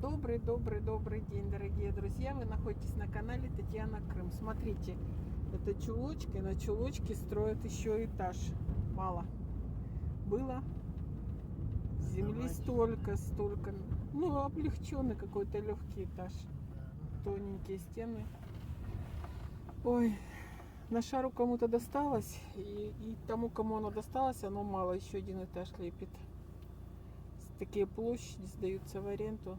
Добрый день, дорогие друзья. Вы находитесь на канале Татьяна Крым. Смотрите, это чулочка, и на чулочке строят еще этаж. Мало было земли столько. Ну, облегченный какой-то легкий этаж. Тоненькие стены. Ой, на шару кому-то досталось, и тому, кому оно досталось, оно мало. Еще один этаж лепит. Такие площади сдаются в аренду.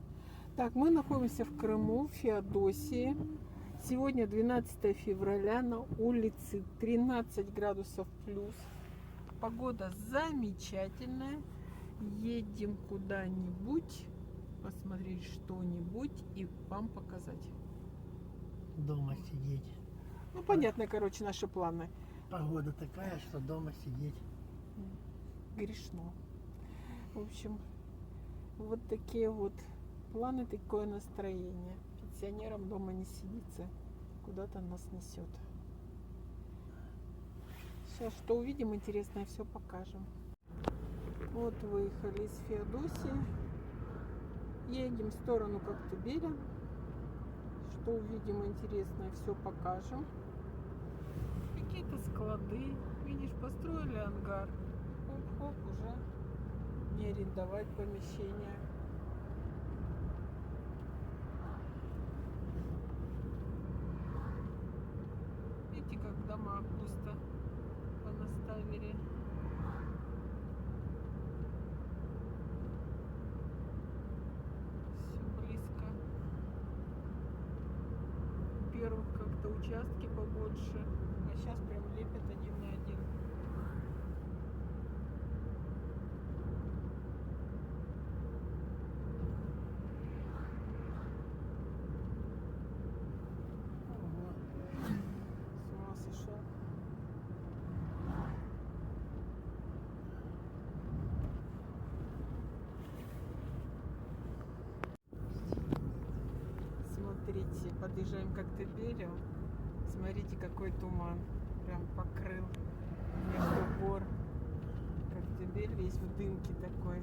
Так, мы находимся в Крыму, в Феодосии. Сегодня 12 февраля, на улице 13 градусов плюс. Погода замечательная. Едем куда-нибудь, посмотреть что-нибудь и вам показать. Дома сидеть. Ну, понятно, короче, наши планы. Погода такая, что дома сидеть Грешно. В общем, вот такие вот планы, такое настроение. Пенсионерам дома не сидится, куда-то нас несет. Сейчас что увидим интересное, все покажем. Вот выехали из Феодосии, едем в сторону Коктебеля. Что увидим интересное, все покажем. Какие-то склады, видишь, построили ангар. Хоп-хоп, уже не арендовать помещение. Видите, как дома пусто понаставили. Все близко. Первых как-то участки побольше, а сейчас прям лепят один на один. С ума сошел. Смотрите, подъезжаем к Коктебелю. Смотрите, какой туман. Прям покрыл между гор. Коктебель весь в дымке такой.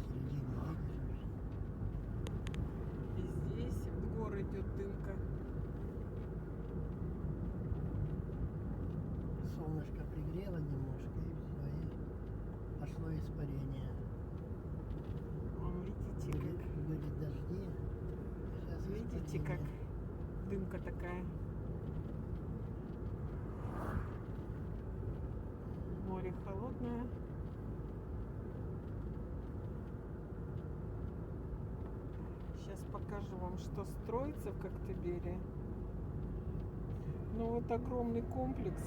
середине едешь. И здесь в гор идет дымка. Солнышко пригрело немножко, и все, и пошло испарение. Вон, видите, как, Были дожди. Сейчас видите, как дымка такая. Море холодное. Сейчас покажу вам, что строится в Коктебеле. Ну вот огромный комплекс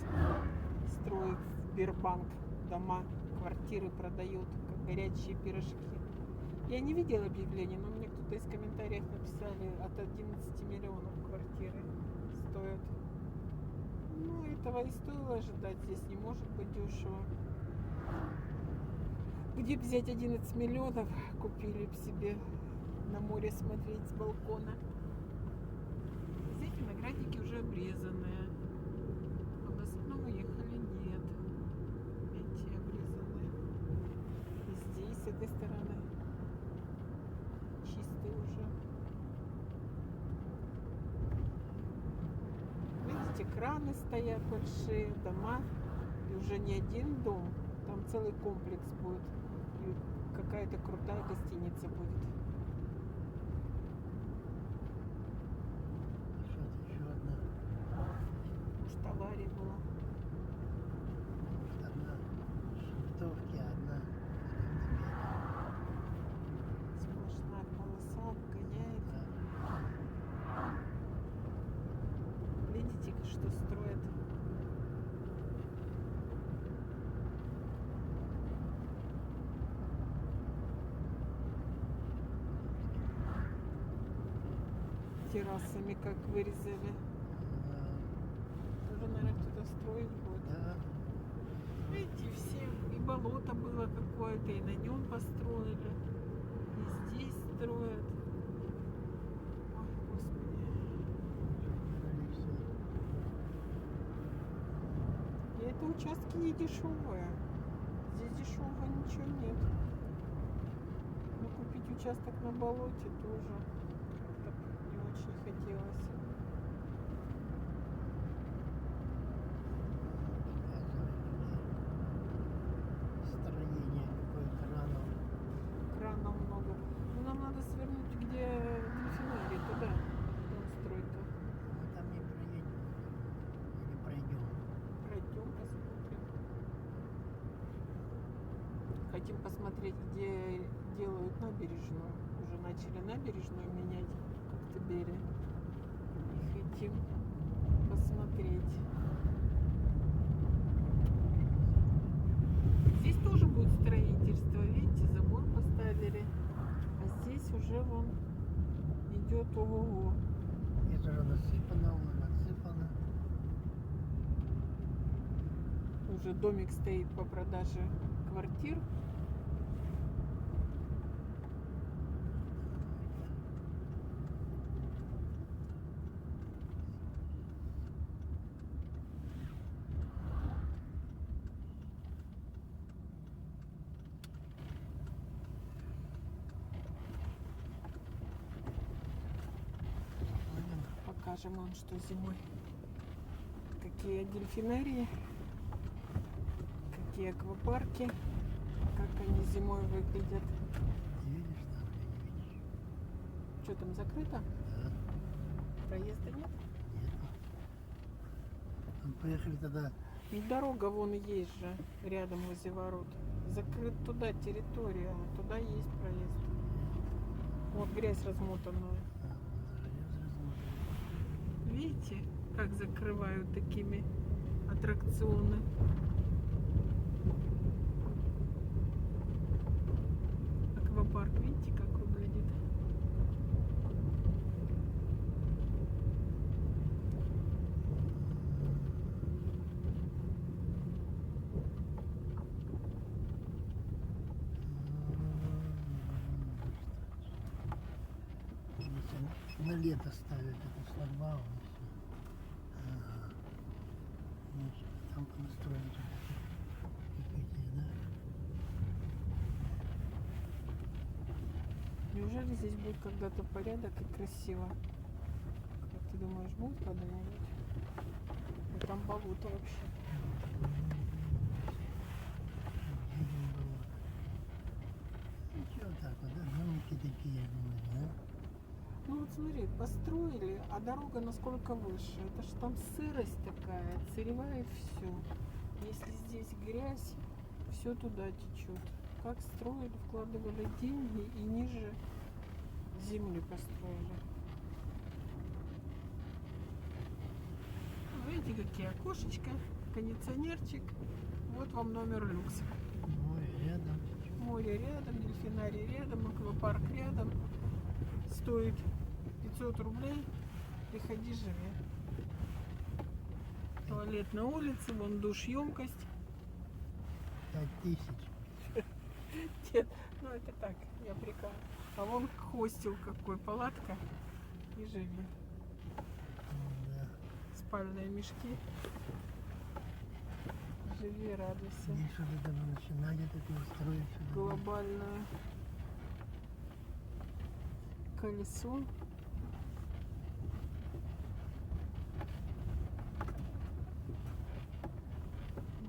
строит Сбербанк. Дома, квартиры продают, как горячие пирожки. Я не видела объявлений, но мне кто-то из комментариев написали, от 11 миллионов квартиры стоят. Ну, этого и стоило ожидать. Здесь не может быть дешево. Где бы взять 11 миллионов, купили бы себе на море смотреть с балкона. Здесь виноградники уже обрезанные. А в основном уехали нет. Эти обрезанные. И здесь, с этой стороны, чистые уже. Видите, краны стоят большие, дома. И уже не один дом, там целый комплекс будет. И какая-то крутая гостиница будет. что-то еще одна. Может, авария была. Одна швартовки, одна. Сплошная полоса гоняет. Видите, что строят? Террасами как вырезали. Тоже, наверное, кто-то строить будет. Да. Видите, все, и болото было какое-то, и на нем построили, и здесь строят. Ой, Господи. И все. И это участки не дешевые. Здесь дешевого ничего нет. Но купить участок на болоте тоже как-то не очень хотелось. Строение какое крано. Кранов много. Ну, нам надо свернуть, где дельфинарий, туда. Там стройка. Мы там не проедем. Или пройдем. Пройдем, посмотрим. Хотим посмотреть, где делают набережную. Уже начали набережную менять в Коктебеле. И хотим посмотреть. Здесь тоже будет строительство. Видите, забор поставили. А здесь уже вон идет ого-го. Это же насыпано, насыпано. Уже домик стоит по продаже квартир. Покажем вам, что зимой. Какие дельфинарии, какие аквапарки, как они зимой выглядят. Ты видишь там или не видишь? Что там закрыто? Да, Проезда нет? нет. Мы поехали тогда. Ну, дорога вон есть же, рядом возле ворот. Закрыт туда территория, а туда есть проезд. Вот грязь размотанная. Видите, как закрывают такими аттракционы? Аквапарк, видите, как выглядит? На лето ставят это шлагбаум и все. Ага. Значит, там понастроили какие-то, да? Неужели здесь будет когда-то порядок и красиво? Как ты думаешь, будет когда-нибудь? Ну, там болото вообще. Видим было. Ничего так вот, да? Домики такие, думаю, да? Ну вот смотри, построили, а дорога насколько выше. Это ж там сырость такая, сыревает все. Если здесь грязь, все туда течет. Как строили, вкладывали деньги и ниже земли построили. Видите, какие окошечка, кондиционерчик. Вот вам номер люкс. Море рядом. Море рядом, дельфинарий рядом, аквапарк рядом. Стоит 500 рублей. Приходи, живи. Туалет на улице, вон душ, емкость. 5000. Нет, ну это так, я прикал. А вон хостел какой, палатка и живи. Да. Спальные мешки. Живи, радуйся. Здесь что-то там начинали такое строить. что-то. Глобальное колесо.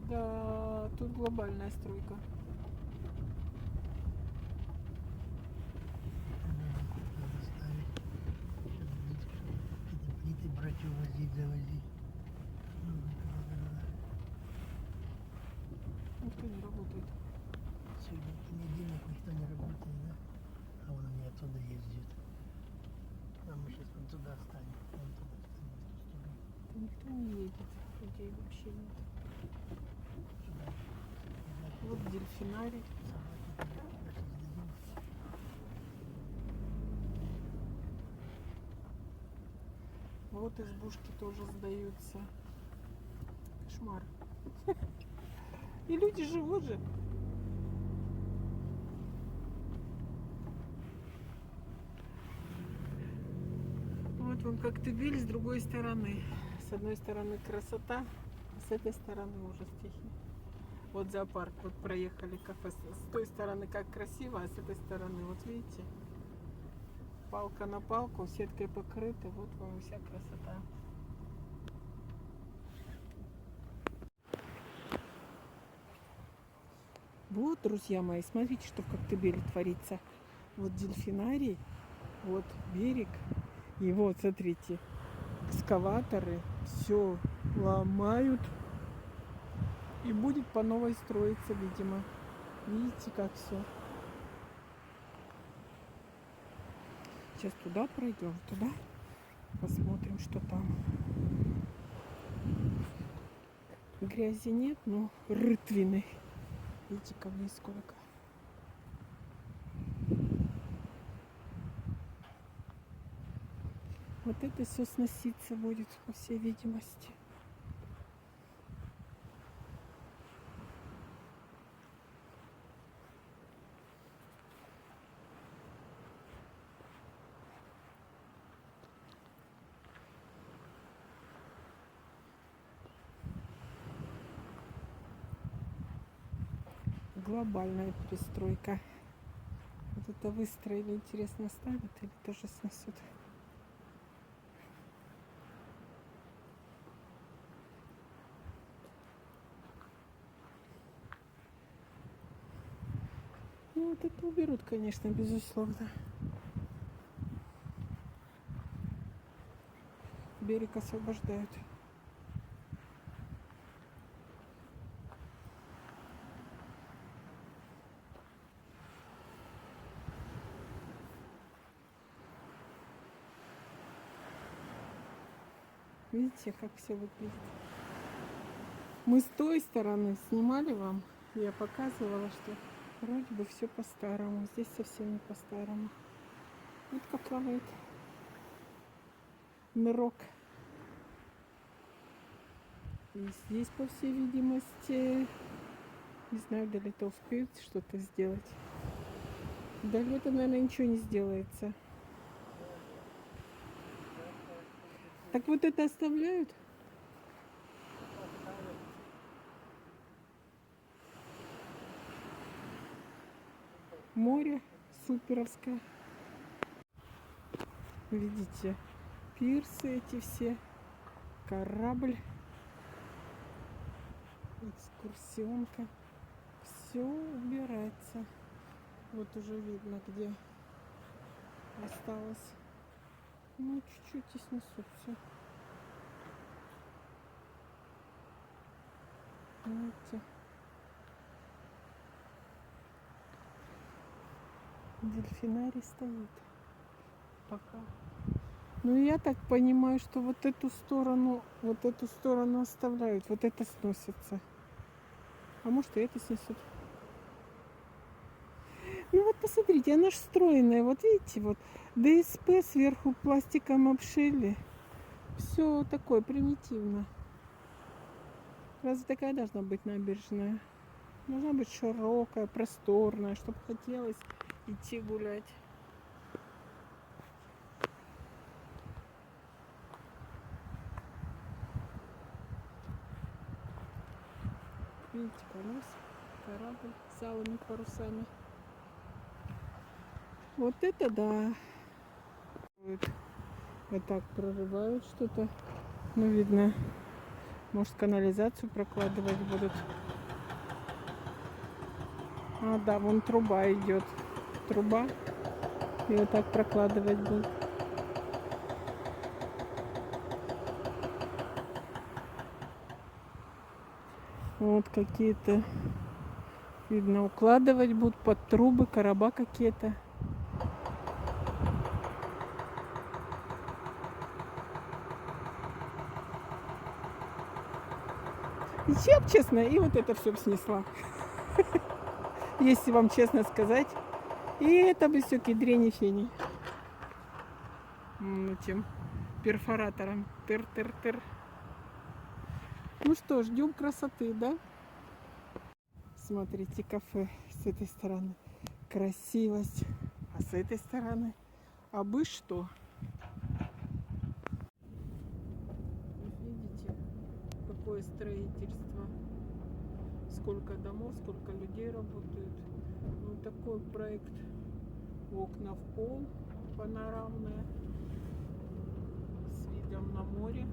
Да, тут глобальная стройка. Надо ставить. Какие-то плиты брать, увозить, завозить. Ну, да. Никто не работает. Сегодня понедельник, никто не работает, да? А вон они оттуда ездят. А мы сейчас вон туда станем. Вон туда станем, в ту сторону. Никто не едет. Людей вообще нет. Сюда. Вот дельфинарий. Собаки туда создадим. Вот избушки тоже сдаются. Кошмар. И люди живут же. Вот вам Коктебель с другой стороны. С одной стороны красота, а с этой стороны ужас тихий. Вот зоопарк, вот проехали кафе. С той стороны как красиво, а с этой стороны, вот видите, палка на палку, сеткой покрыта, вот вам и вся красота. Вот, друзья мои, смотрите, что в Коктебеле творится. Вот дельфинарий, вот берег, и вот, смотрите, экскаваторы все ломают, и будет по новой строиться, видимо. Видите, как все. Сейчас туда пройдем, туда посмотрим, что там. Грязи нет, но рытвины. Видите, камней сколько. Вот это все сноситься будет, по всей видимости. Глобальная перестройка. Вот это выстроили, интересно, ставят или тоже снесут? Ну, вот это уберут, конечно, безусловно. Берег освобождают. Видите, как все выглядит. Мы с той стороны снимали вам. Я показывала, что вроде бы все по-старому. Здесь совсем не по-старому. Вот как плавает нырок. И здесь, по всей видимости, не знаю, до лета успеют что-то сделать. До лета, наверное, ничего не сделается. Так вот это оставляют? Море суперовское. Видите, пирсы эти все, корабль, экскурсионка. Все убирается. Вот уже видно, где осталось. Ну, чуть-чуть и снесут все. Видите? Дельфинарий стоит. Пока. Ну, я так понимаю, что вот эту сторону оставляют, вот это сносится. А может, и это снесут. Ну вот посмотрите, она же стройная. Вот видите, вот ДСП сверху пластиком обшили. Все такое примитивно. Разве такая должна быть набережная? Должна быть широкая, просторная, чтобы хотелось идти гулять. Видите, понос, корабль с алыми парусами. Вот это да. Вот так прорывают что-то. Ну, видно, может, канализацию прокладывать будут. А, да, вон труба идет. Труба. И вот так прокладывать будут. Вот какие-то, видно, укладывать будут под трубы, короба какие-то. И я, честно, и вот это все снесла. Если вам честно сказать. И это бы все кедрени фени. Этим перфоратором. Тыр-тыр-тыр. Ну что, ждем красоты, да? Смотрите, кафе с этой стороны. Красивость. А с этой стороны абы что. Видите, какое строительство. сколько домов, сколько людей работают. Вот такой проект. Окна в пол панорамные с видом на море.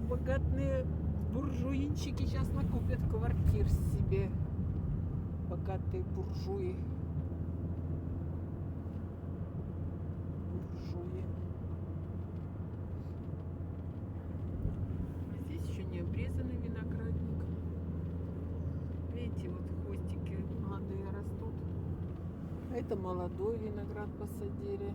Богатые буржуинчики сейчас накупят квартир себе. Богатые буржуи. Буржуи. А здесь еще не обрезанный виноградник. Видите, вот хвостики молодые растут. А это молодой виноград посадили.